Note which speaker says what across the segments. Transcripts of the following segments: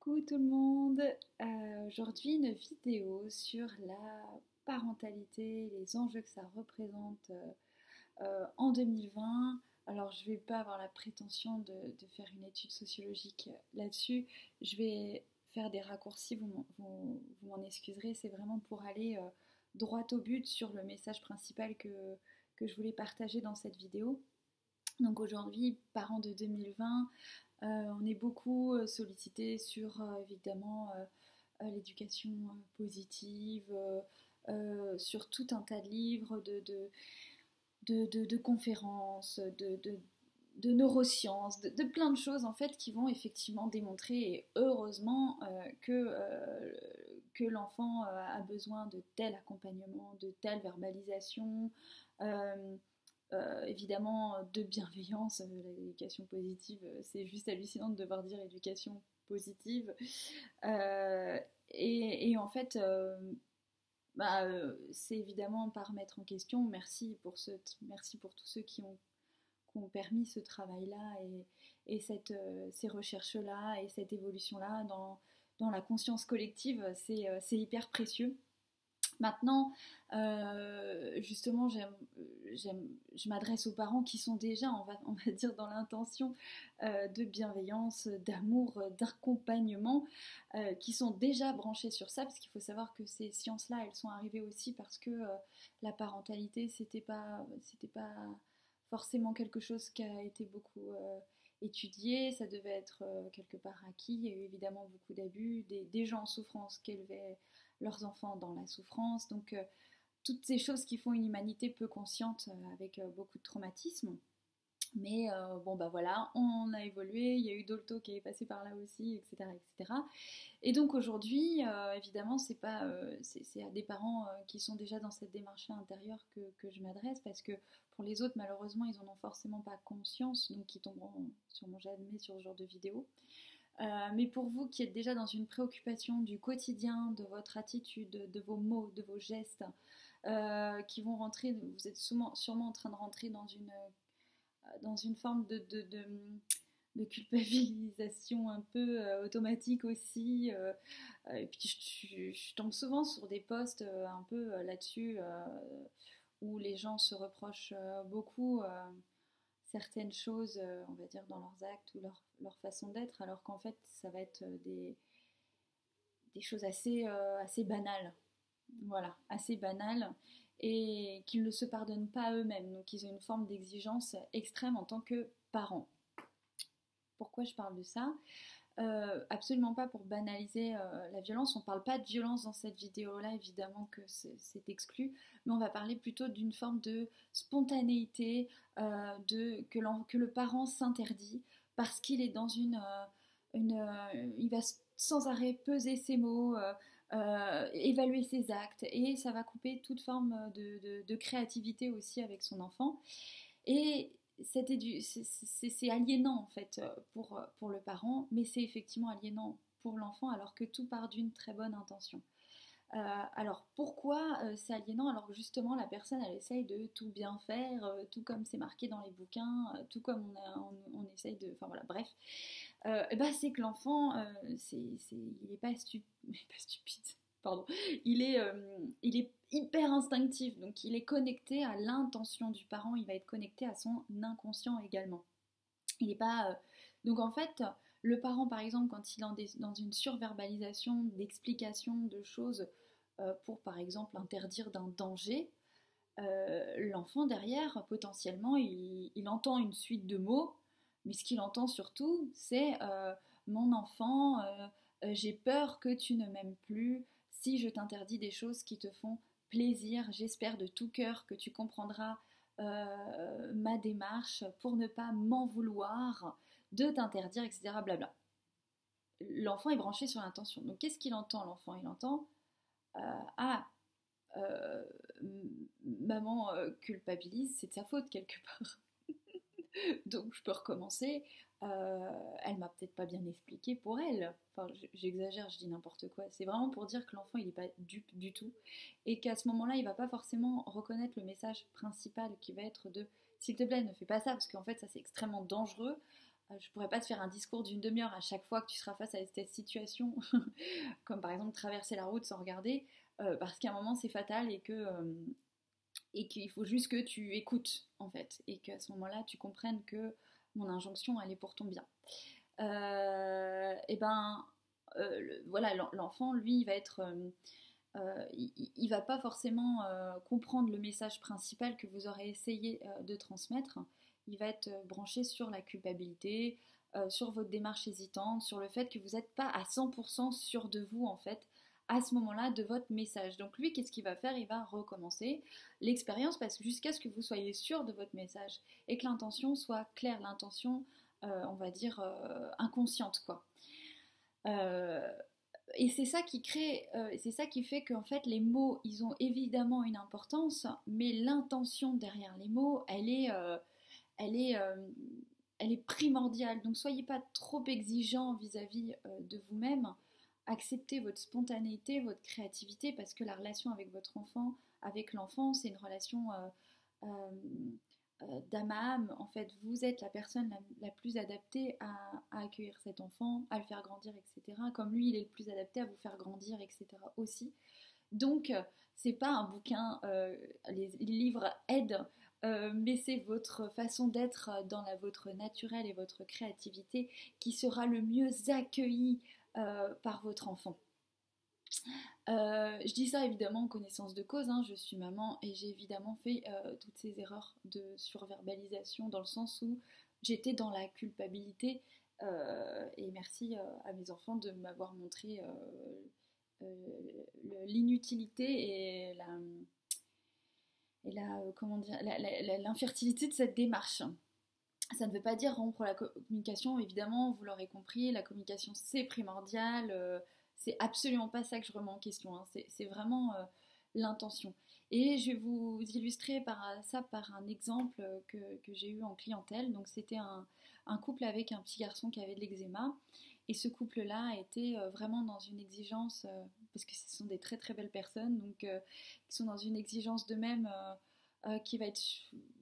Speaker 1: Coucou tout le monde. Aujourd'hui une vidéo sur la parentalité, les enjeux que ça représente en 2020. Alors je vais pas avoir la prétention de faire une étude sociologique là-dessus. Je vais faire des raccourcis, vous m'en excuserez. C'est vraiment pour aller droit au but sur le message principal que je voulais partager dans cette vidéo. Donc aujourd'hui, parents de 2020, on est beaucoup sollicité sur évidemment l'éducation positive, sur tout un tas de livres, de conférences, de neurosciences, de plein de choses en fait qui vont effectivement démontrer, et heureusement, que l'enfant a besoin de tel accompagnement, de telle verbalisation. euh, Évidemment de bienveillance, l'éducation positive, c'est juste hallucinant de devoir dire éducation positive. Euh, et en fait, c'est évidemment pas remettre en question. Merci pour tous ceux qui ont permis ce travail-là et ces recherches-là et cette évolution-là dans la conscience collective. C'est hyper précieux. Maintenant, justement, je m'adresse aux parents qui sont déjà, on va dire, dans l'intention de bienveillance, d'amour, d'accompagnement, qui sont déjà branchés sur ça, parce qu'il faut savoir que ces sciences-là, elles sont arrivées aussi parce que la parentalité, c'était pas forcément quelque chose qui a été beaucoup étudié, ça devait être quelque part acquis. Il y a eu évidemment beaucoup d'abus, des gens en souffrance qui élevaient leurs enfants dans la souffrance, donc toutes ces choses qui font une humanité peu consciente, avec beaucoup de traumatisme. Mais bon bah voilà, on a évolué, il y a eu Dolto qui est passé par là aussi, etc. etc. Et donc aujourd'hui, évidemment, c'est à des parents qui sont déjà dans cette démarche-là intérieure que je m'adresse, parce que pour les autres, malheureusement, ils n'en ont forcément pas conscience, donc ils tomberont sûrement jamais sur ce genre de vidéo. Mais pour vous qui êtes déjà dans une préoccupation du quotidien, de votre attitude, de vos mots, de vos gestes, qui vont rentrer, vous êtes sûrement en train de rentrer dans une forme de culpabilisation un peu automatique aussi. Et puis je tombe souvent sur des posts un peu là-dessus, où les gens se reprochent beaucoup certaines choses, on va dire, dans leurs actes ou leur façon d'être, alors qu'en fait, ça va être des choses assez banales. Voilà, assez banales, et qu'ils ne se pardonnent pas eux-mêmes. Donc, ils ont une forme d'exigence extrême en tant que parents. Pourquoi je parle de ça? Absolument pas pour banaliser la violence. On ne parle pas de violence dans cette vidéo-là, évidemment que c'est exclu, mais on va parler plutôt d'une forme de spontanéité, que le parent s'interdit parce qu'il est dans il va sans arrêt peser ses mots, évaluer ses actes, et ça va couper toute forme de créativité aussi avec son enfant. Et c'est aliénant en fait pour le parent, mais c'est effectivement aliénant pour l'enfant, alors que tout part d'une très bonne intention. Alors pourquoi c'est aliénant? Alors justement, la personne elle essaye de tout bien faire, tout comme c'est marqué dans les bouquins, tout comme on essaye de, enfin voilà, bref. Et bah, c'est que l'enfant, il est pas, pas stupide, pardon, il est hyper instinctif, donc il est connecté à l'intention du parent, il va être connecté à son inconscient également. Il n'est pas. Donc en fait, le parent, par exemple, quand il est dans une surverbalisation d'explication de choses, pour par exemple interdire d'un danger, l'enfant derrière, potentiellement, il entend une suite de mots, mais ce qu'il entend surtout, c'est mon enfant, j'ai peur que tu ne m'aimes plus si je t'interdis des choses qui te font plaisir. J'espère de tout cœur que tu comprendras ma démarche pour ne pas m'en vouloir de t'interdire, etc. Blabla. L'enfant est branché sur l'intention. Donc qu'est-ce qu'il entend, l'enfant? Il entend ah, euh, maman culpabilise, c'est de sa faute quelque part. Donc je peux recommencer. Elle m'a peut-être pas bien expliqué pour elle. Enfin, j'exagère, je dis n'importe quoi. C'est vraiment pour dire que l'enfant il n'est pas dupe du tout, et qu'à ce moment-là il va pas forcément reconnaître le message principal qui va être de s'il te plaît ne fais pas ça, parce qu'en fait ça c'est extrêmement dangereux. je pourrais pas te faire un discours d'une demi-heure à chaque fois que tu seras face à cette situation, comme par exemple traverser la route sans regarder, parce qu'à un moment c'est fatal et qu'il faut juste que tu écoutes en fait, et qu'à ce moment-là tu comprennes que mon injonction elle est pour ton bien. Et ben voilà, l'enfant lui il va être il va pas forcément comprendre le message principal que vous aurez essayé de transmettre. Il va être branché sur la culpabilité, sur votre démarche hésitante, sur le fait que vous n'êtes pas à 100% sûr de vous en fait à ce moment-là de votre message. Donc lui, qu'est-ce qu'il va faire? Il va recommencer l'expérience parce que jusqu'à ce que vous soyez sûr de votre message et que l'intention soit claire, l'intention, on va dire, inconsciente quoi. Euh, et c'est ça qui crée, c'est ça qui fait qu'en fait les mots, ils ont évidemment une importance, mais l'intention derrière les mots, elle est, euh, elle est primordiale. Donc soyez pas trop exigeant vis-à-vis de vous-même. Acceptez votre spontanéité, votre créativité, parce que la relation avec votre enfant, avec l'enfant, c'est une relation d'âme à âme. En fait, vous êtes la personne la plus adaptée à accueillir cet enfant, à le faire grandir, etc. Comme lui, il est le plus adapté à vous faire grandir, etc. aussi. Donc, c'est pas un bouquin, les livres aident, mais c'est votre façon d'être dans votre naturel et votre créativité qui sera le mieux accueillie par votre enfant. Je dis ça évidemment en connaissance de cause, hein, je suis maman et j'ai évidemment fait toutes ces erreurs de surverbalisation dans le sens où j'étais dans la culpabilité et merci à mes enfants de m'avoir montré l'inutilité et comment dire, l'infertilité de cette démarche. Ça ne veut pas dire rompre la communication, évidemment, vous l'aurez compris, la communication c'est primordial, c'est absolument pas ça que je remets en question, hein, c'est vraiment l'intention. Et je vais vous illustrer ça par un exemple que j'ai eu en clientèle. Donc c'était un couple avec un petit garçon qui avait de l'eczéma. Et ce couple-là était vraiment dans une exigence, parce que ce sont des très très belles personnes, donc qui sont dans une exigence d'eux-mêmes qui va être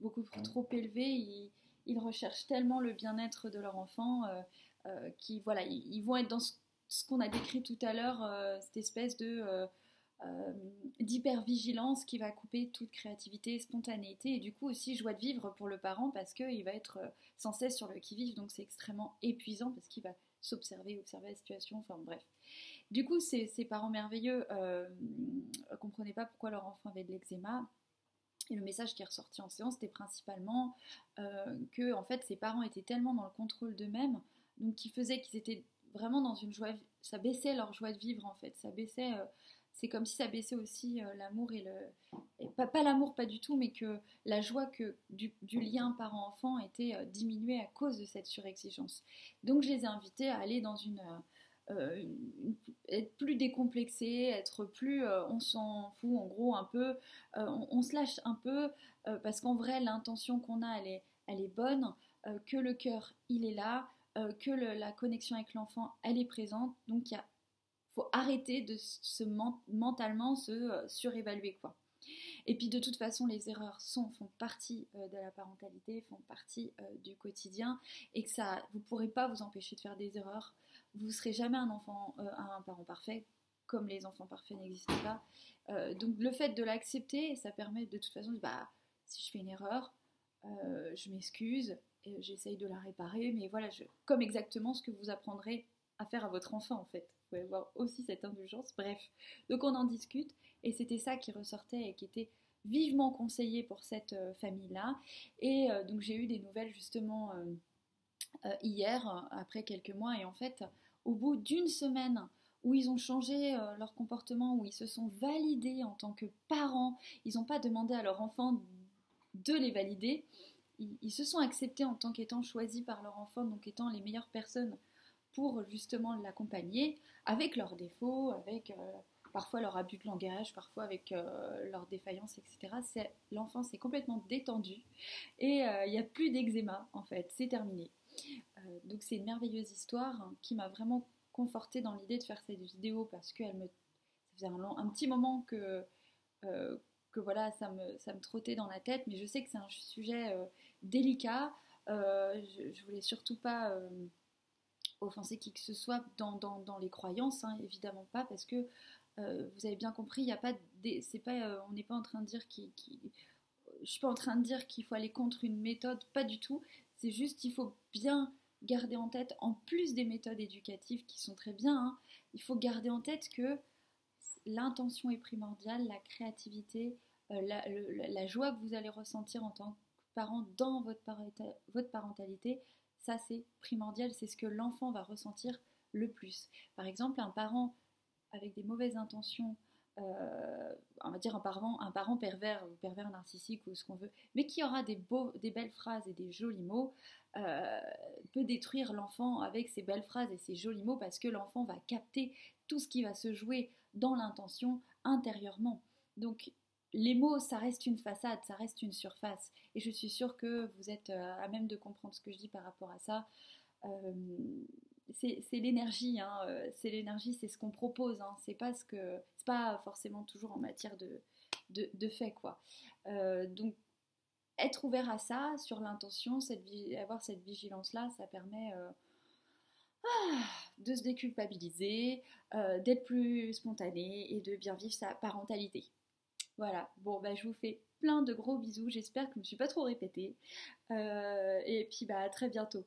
Speaker 1: beaucoup trop élevée. Ils recherchent tellement le bien-être de leur enfant qu'ils voilà, ils vont être dans ce qu'on a décrit tout à l'heure, cette espèce d'hypervigilance qui va couper toute créativité, spontanéité et du coup aussi joie de vivre pour le parent parce qu'il va être sans cesse sur le qui-vive, donc c'est extrêmement épuisant parce qu'il va s'observer, observer la situation, enfin bref. Du coup, ces parents merveilleux comprenaient pas pourquoi leur enfant avait de l'eczéma. Et le message qui est ressorti en séance, c'était principalement que en fait, ses parents étaient tellement dans le contrôle d'eux-mêmes, donc qui faisait qu'ils étaient vraiment dans une joie, ça baissait leur joie de vivre en fait, ça baissait, c'est comme si ça baissait aussi l'amour et pas l'amour pas du tout, mais que la joie du lien parent-enfant était diminuée à cause de cette surexigence. Donc je les ai invités à aller dans être plus décomplexé, être plus on s'en fout en gros un peu, on se lâche un peu parce qu'en vrai l'intention qu'on a elle est bonne, que le cœur il est là, que la connexion avec l'enfant elle est présente, donc il faut arrêter de mentalement se surévaluer quoi. Et puis de toute façon, les erreurs font partie de la parentalité, font partie du quotidien, et que vous ne pourrez pas vous empêcher de faire des erreurs. Vous ne serez jamais un parent parfait, comme les enfants parfaits n'existent pas. Donc le fait de l'accepter, ça permet de toute façon, si je fais une erreur, je m'excuse, et j'essaye de la réparer, mais voilà, comme exactement ce que vous apprendrez à faire à votre enfant en fait. Vous pouvez avoir aussi cette indulgence, bref. Donc on en discute, et c'était ça qui ressortait et qui était vivement conseillé pour cette famille-là. Et donc j'ai eu des nouvelles justement hier, après quelques mois, et en fait, au bout d'une semaine où ils ont changé leur comportement, où ils se sont validés en tant que parents, ils n'ont pas demandé à leur enfant de les valider, ils se sont acceptés en tant qu'étant choisis par leur enfant, donc étant les meilleures personnes pour justement l'accompagner, avec leurs défauts, avec parfois leur abus de langage, parfois avec leurs défaillances, etc. L'enfant s'est complètement détendu et il n'y a plus d'eczéma en fait, c'est terminé. Donc c'est une merveilleuse histoire qui m'a vraiment confortée dans l'idée de faire cette vidéo parce que ça faisait un petit moment que voilà, ça me trottait dans la tête, mais je sais que c'est un sujet délicat Je voulais surtout pas offenser qui que ce soit dans les croyances, hein, évidemment pas, parce que vous avez bien compris, il y a pas, c'est pas, on n'est pas en train de dire je suis pas en train de dire qu'il faut aller contre une méthode, pas du tout. C'est juste qu'il faut bien garder en tête, en plus des méthodes éducatives qui sont très bien, hein, il faut garder en tête que l'intention est primordiale, la créativité, la joie que vous allez ressentir en tant que parent dans votre parentalité, ça c'est primordial, c'est ce que l'enfant va ressentir le plus. Par exemple, un parent avec des mauvaises intentions, on va dire un parent pervers ou pervers narcissique ou ce qu'on veut, mais qui aura des belles phrases et des jolis mots, peut détruire l'enfant avec ses belles phrases et ses jolis mots parce que l'enfant va capter tout ce qui va se jouer dans l'intention intérieurement. Donc les mots, ça reste une façade, ça reste une surface. Et je suis sûre que vous êtes à même de comprendre ce que je dis par rapport à ça. Euh, c'est l'énergie, hein, c'est l'énergie, c'est ce qu'on propose, hein, c'est pas forcément toujours en matière de fait, quoi. Donc être ouvert à ça, sur l'intention, avoir cette vigilance-là, ça permet de se déculpabiliser, d'être plus spontané et de bien vivre sa parentalité. Voilà, bon bah je vous fais plein de gros bisous, j'espère que je ne me suis pas trop répétée. Et puis bah à très bientôt.